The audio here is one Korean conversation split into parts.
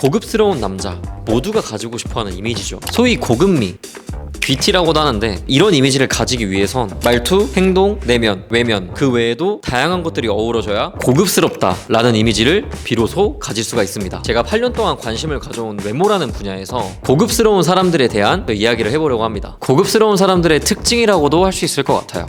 고급스러운 남자, 모두가 가지고 싶어하는 이미지죠. 소위 고급미, 귀티라고도 하는데, 이런 이미지를 가지기 위해선 말투, 행동, 내면, 외면 그 외에도 다양한 것들이 어우러져야 고급스럽다 라는 이미지를 비로소 가질 수가 있습니다. 제가 8년 동안 관심을 가져온 외모라는 분야에서 고급스러운 사람들에 대한 이야기를 해보려고 합니다. 고급스러운 사람들의 특징이라고도 할 수 있을 것 같아요.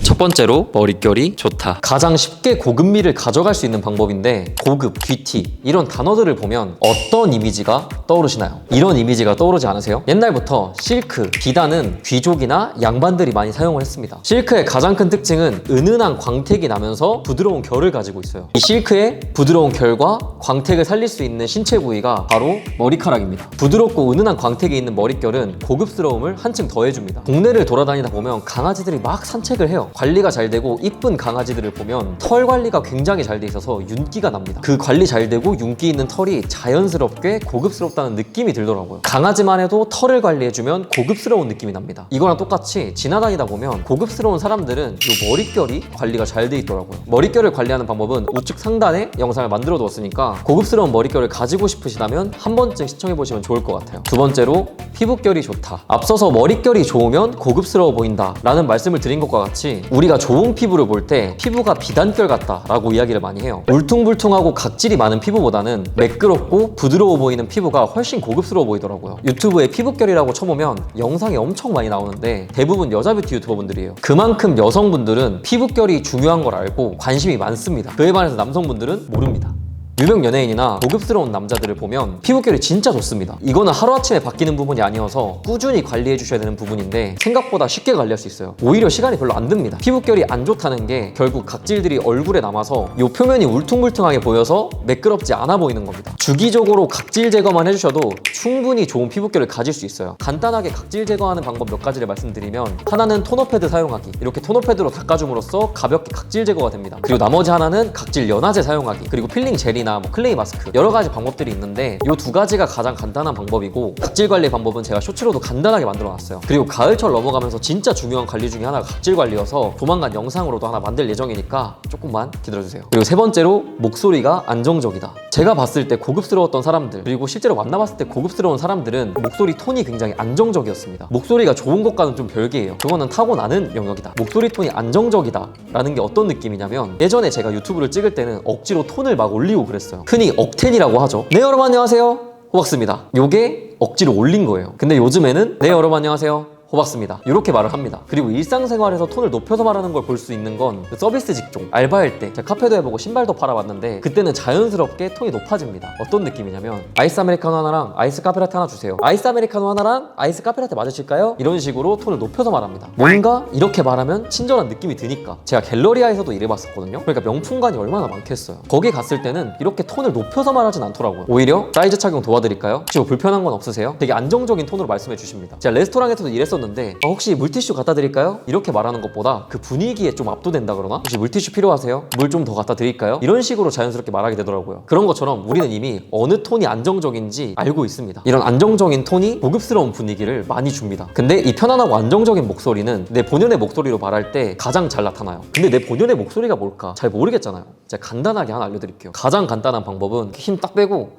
첫 번째로 머릿결이 좋다. 가장 쉽게 고급미를 가져갈 수 있는 방법인데, 고급, 귀티 이런 단어들을 보면 어떤 이미지가 떠오르시나요? 이런 이미지가 떠오르지 않으세요? 옛날부터 실크, 비단은 귀족이나 양반들이 많이 사용을 했습니다. 실크의 가장 큰 특징은 은은한 광택이 나면서 부드러운 결을 가지고 있어요. 이 실크의 부드러운 결과 광택을 살릴 수 있는 신체 부위가 바로 머리카락입니다. 부드럽고 은은한 광택이 있는 머릿결은 고급스러움을 한층 더해줍니다. 동네를 돌아다니다 보면 강아지들이 막 산책을 해요. 관리가 잘 되고 이쁜 강아지들을 보면 털 관리가 굉장히 잘 돼 있어서 윤기가 납니다. 그 관리 잘 되고 윤기 있는 털이 자연스럽게 고급스럽다는 느낌이 들더라고요. 강아지만 해도 털을 관리해주면 고급스러운 느낌이 납니다. 이거랑 똑같이 지나다니다 보면 고급스러운 사람들은 이 머릿결이 관리가 잘 돼 있더라고요. 머릿결을 관리하는 방법은 우측 상단에 영상을 만들어 두었으니까 고급스러운 머릿결을 가지고 싶으시다면 한 번쯤 시청해보시면 좋을 것 같아요. 두 번째로 피부결이 좋다. 앞서서 머릿결이 좋으면 고급스러워 보인다 라는 말씀을 드린 것과 같이, 우리가 좋은 피부를 볼 때 피부가 비단결 같다 라고 이야기를 많이 해요. 울퉁불퉁하고 각질이 많은 피부보다는 매끄럽고 부드러워 보이는 피부가 훨씬 고급스러워 보이더라고요. 유튜브에 피부결이라고 쳐보면 영상이 엄청 많이 나오는데 대부분 여자 뷰티 유튜버분들이에요. 그만큼 여성분들은 피부결이 중요한 걸 알고 관심이 많습니다. 그에 반해서 남성분들은 모릅니다. 유명 연예인이나 고급스러운 남자들을 보면 피부결이 진짜 좋습니다. 이거는 하루아침에 바뀌는 부분이 아니어서 꾸준히 관리해 주셔야 되는 부분인데 생각보다 쉽게 관리할 수 있어요. 오히려 시간이 별로 안 듭니다. 피부결이 안 좋다는 게 결국 각질들이 얼굴에 남아서 이 표면이 울퉁불퉁하게 보여서 매끄럽지 않아 보이는 겁니다. 주기적으로 각질 제거만 해주셔도 충분히 좋은 피부결을 가질 수 있어요. 간단하게 각질 제거하는 방법 몇 가지를 말씀드리면, 하나는 토너 패드 사용하기. 이렇게 토너 패드로 닦아줌으로써 가볍게 각질 제거가 됩니다. 그리고 나머지 하나는 각질 연화제 사용하기. 그리고 필링 젤이나 클레이 마스크, 여러 가지 방법들이 있는데 이 두 가지가 가장 간단한 방법이고, 각질 관리 방법은 제가 쇼츠로도 간단하게 만들어 놨어요. 그리고 가을철 넘어가면서 진짜 중요한 관리 중에 하나가 각질 관리여서 조만간 영상으로도 하나 만들 예정이니까 조금만 기다려주세요. 그리고 세 번째로 목소리가 안정적이다. 제가 봤을 때 고급스러웠던 사람들, 그리고 실제로 만나봤을 때 고급스러운 사람들은 목소리 톤이 굉장히 안정적이었습니다. 목소리가 좋은 것과는 좀 별개예요. 그거는 타고나는 영역이다. 목소리 톤이 안정적이다 라는 게 어떤 느낌이냐면, 예전에 제가 유튜브를 찍을 때는 억지로 톤을 막 올리고 그랬어요. 흔히 억텐이라고 하죠. 네, 여러분 안녕하세요, 호박스입니다. 요게 억지로 올린 거예요. 근데 요즘에는 네, 여러분 안녕하세요, 호박스입니다, 이렇게 말을 합니다. 그리고 일상생활에서 톤을 높여서 말하는 걸 볼 수 있는 건 서비스 직종, 알바할 때 제가 카페도 해보고 신발도 팔아봤는데, 그때는 자연스럽게 톤이 높아집니다. 어떤 느낌이냐면, 아이스 아메리카노 하나랑 아이스 카페라테 하나 주세요. 아이스 아메리카노 하나랑 아이스 카페라테 맞으실까요? 이런 식으로 톤을 높여서 말합니다. 뭔가 이렇게 말하면 친절한 느낌이 드니까. 제가 갤러리아에서도 일해봤었거든요. 그러니까 명품관이 얼마나 많겠어요. 거기 갔을 때는 이렇게 톤을 높여서 말하진 않더라고요. 오히려 사이즈 착용 도와드릴까요? 혹시 뭐 불편한 건 없으세요? 되게 안정적인 톤으로 말씀해 주십니다. 제가 레스토랑에서도 일했었는데 혹시 물티슈 갖다 드릴까요? 이렇게 말하는 것보다 그 분위기에 좀 압도된다 그러나? 혹시 물티슈 필요하세요? 물 좀 더 갖다 드릴까요? 이런 식으로 자연스럽게 말하게 되더라고요. 그런 것처럼 우리는 이미 어느 톤이 안정적인지 알고 있습니다. 이런 안정적인 톤이 고급스러운 분위기를 많이 줍니다. 근데 이 편안하고 안정적인 목소리는 내 본연의 목소리로 말할 때 가장 잘 나타나요. 근데 내 본연의 목소리가 뭘까 잘 모르겠잖아요. 제가 간단하게 하나 알려드릴게요. 가장 간단한 방법은 힘 딱 빼고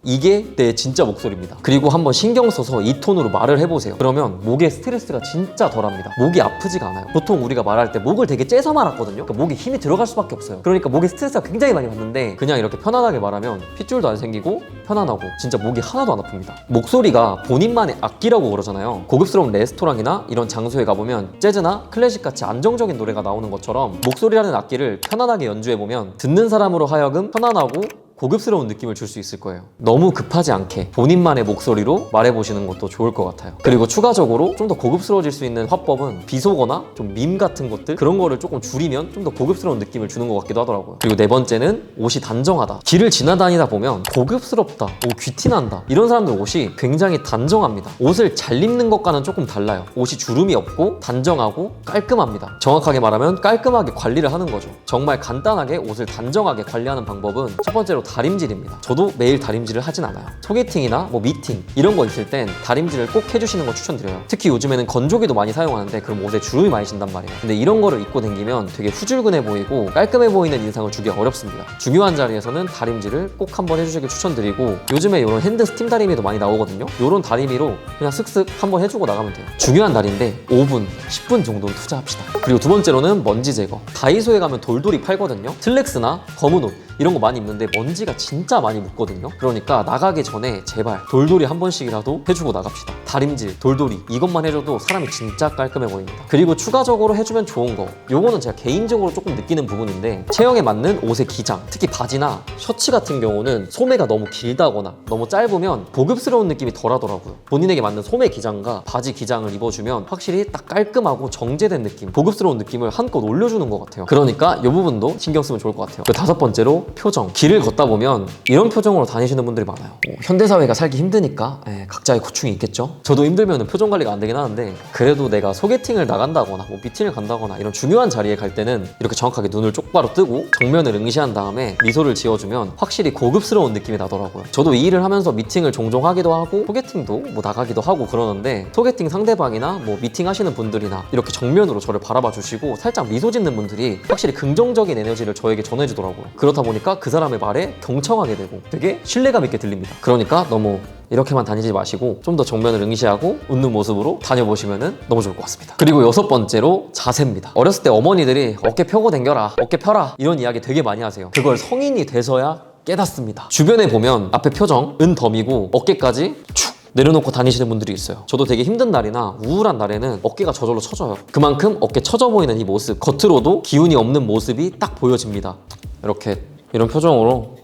이게 내 진짜 목소리입니다. 그리고 한번 신경 써서 이 톤으로 말을 해보세요. 그러면 목에 스트레스가 진짜 덜합니다. 목이 아프지가 않아요. 보통 우리가 말할 때 목을 되게 째서 말았거든요. 그러니까 목에 힘이 들어갈 수밖에 없어요. 그러니까 목에 스트레스가 굉장히 많이 받는데, 그냥 이렇게 편안하게 말하면 핏줄도 안 생기고 편안하고 진짜 목이 하나도 안 아픕니다. 목소리가 본인만의 악기라고 그러잖아요. 고급스러운 레스토랑이나 이런 장소에 가보면 재즈나 클래식같이 안정적인 노래가 나오는 것처럼 목소리라는 악기를 편안하게 연주해보면 듣는 사람으로 하여금 편안하고 고급스러운 느낌을 줄 수 있을 거예요. 너무 급하지 않게 본인만의 목소리로 말해보시는 것도 좋을 것 같아요. 그리고 추가적으로 좀 더 고급스러워질 수 있는 화법은 비속어나 좀 밈 같은 것들, 그런 거를 조금 줄이면 좀 더 고급스러운 느낌을 주는 것 같기도 하더라고요. 그리고 네 번째는 옷이 단정하다. 길을 지나다니다 보면 고급스럽다, 귀티난다, 이런 사람들 옷이 굉장히 단정합니다. 옷을 잘 입는 것과는 조금 달라요. 옷이 주름이 없고 단정하고 깔끔합니다. 정확하게 말하면 깔끔하게 관리를 하는 거죠. 정말 간단하게 옷을 단정하게 관리하는 방법은 첫 번째로 다림질입니다. 저도 매일 다림질을 하진 않아요. 소개팅이나 뭐 미팅 이런 거 있을 땐 다림질을 꼭 해주시는 거 추천드려요. 특히 요즘에는 건조기도 많이 사용하는데 그럼 옷에 주름이 많이 진단 말이에요. 근데 이런 거를 입고 다니면 되게 후줄근해 보이고 깔끔해 보이는 인상을 주기 어렵습니다. 중요한 자리에서는 다림질을 꼭 한번 해주시길 추천드리고, 요즘에 이런 핸드 스팀 다리미도 많이 나오거든요. 이런 다리미로 그냥 슥슥 한번 해주고 나가면 돼요. 중요한 날인데 5분, 10분 정도는 투자합시다. 그리고 두 번째로는 먼지 제거. 다이소에 가면 돌돌이 팔거든요. 슬랙스나 검은 옷 이런 거 많이 입는데 먼지가 진짜 많이 묻거든요. 그러니까 나가기 전에 제발 돌돌이 한 번씩이라도 해주고 나갑시다. 다림질, 돌돌이 이것만 해줘도 사람이 진짜 깔끔해 보입니다. 그리고 추가적으로 해주면 좋은 거, 요거는 제가 개인적으로 조금 느끼는 부분인데, 체형에 맞는 옷의 기장, 특히 바지나 셔츠 같은 경우는 소매가 너무 길다거나 너무 짧으면 보급스러운 느낌이 덜하더라고요. 본인에게 맞는 소매 기장과 바지 기장을 입어주면 확실히 딱 깔끔하고 정제된 느낌, 보급스러운 느낌을 한껏 올려주는 것 같아요. 그러니까 이 부분도 신경 쓰면 좋을 것 같아요. 그 다섯 번째로 표정. 길을 걷다 보면 이런 표정으로 다니시는 분들이 많아요. 현대사회가 살기 힘드니까 각자의 고충이 있겠죠. 저도 힘들면 표정 관리가 안 되긴 하는데, 그래도 내가 소개팅을 나간다거나 뭐 미팅을 간다거나 이런 중요한 자리에 갈 때는 이렇게 정확하게 눈을 똑바로 뜨고 정면을 응시한 다음에 미소를 지어주면 확실히 고급스러운 느낌이 나더라고요. 저도 이 일을 하면서 미팅을 종종 하기도 하고 소개팅도 뭐 나가기도 하고 그러는데, 소개팅 상대방이나 뭐 미팅 하시는 분들이나 이렇게 정면으로 저를 바라봐 주시고 살짝 미소 짓는 분들이 확실히 긍정적인 에너지를 저에게 전해주더라고요. 그렇다 보니까 그 사람의 말에 경청하게 되고 되게 신뢰감 있게 들립니다. 그러니까 너무 이렇게만 다니지 마시고 좀 더 정면을 응시하고 웃는 모습으로 다녀보시면 너무 좋을 것 같습니다. 그리고 여섯 번째로 자세입니다. 어렸을 때 어머니들이 어깨 펴고 댕겨라, 어깨 펴라 이런 이야기 되게 많이 하세요. 그걸 성인이 돼서야 깨닫습니다. 주변에 보면 앞에 표정 은덤이고 어깨까지 축 내려놓고 다니시는 분들이 있어요. 저도 되게 힘든 날이나 우울한 날에는 어깨가 저절로 처져요. 그만큼 어깨 처져 보이는 이 모습, 겉으로도 기운이 없는 모습이 딱 보여집니다. 이렇게 이런 표정으로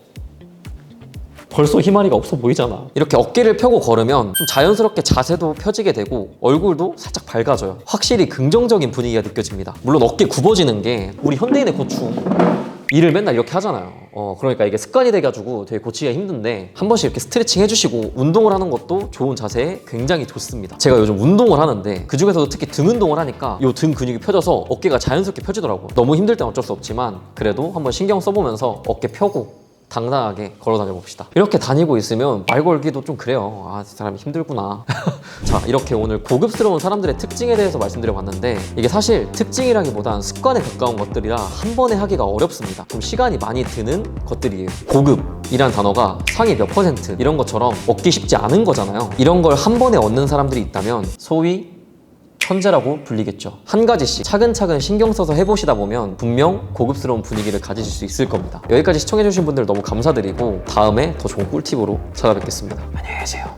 벌써 희마리가 없어 보이잖아. 이렇게 어깨를 펴고 걸으면 좀 자연스럽게 자세도 펴지게 되고 얼굴도 살짝 밝아져요. 확실히 긍정적인 분위기가 느껴집니다. 물론 어깨 굽어지는 게 우리 현대인의 고충, 일을 맨날 이렇게 하잖아요. 그러니까 이게 습관이 돼가지고 되게 고치기가 힘든데, 한 번씩 이렇게 스트레칭 해주시고 운동을 하는 것도 좋은 자세에 굉장히 좋습니다. 제가 요즘 운동을 하는데 그 중에서도 특히 등 운동을 하니까 이 등 근육이 펴져서 어깨가 자연스럽게 펴지더라고요. 너무 힘들 땐 어쩔 수 없지만 그래도 한번 신경 써보면서 어깨 펴고 당당하게 걸어 다녀 봅시다. 이렇게 다니고 있으면 말 걸기도 좀 그래요. 아, 이 사람이 힘들구나. 자, 이렇게 오늘 고급스러운 사람들의 특징에 대해서 말씀드려 봤는데, 이게 사실 특징이라기보단 습관에 가까운 것들이라 한 번에 하기가 어렵습니다. 좀 시간이 많이 드는 것들이에요. 고급이란 단어가 상위 몇 퍼센트 이런 것처럼 얻기 쉽지 않은 거잖아요. 이런 걸 한 번에 얻는 사람들이 있다면 소위 천재라고 불리겠죠. 한 가지씩 차근차근 신경 써서 해보시다 보면 분명 고급스러운 분위기를 가지실 수 있을 겁니다. 여기까지 시청해주신 분들 너무 감사드리고 다음에 더 좋은 꿀팁으로 찾아뵙겠습니다. 안녕히 계세요.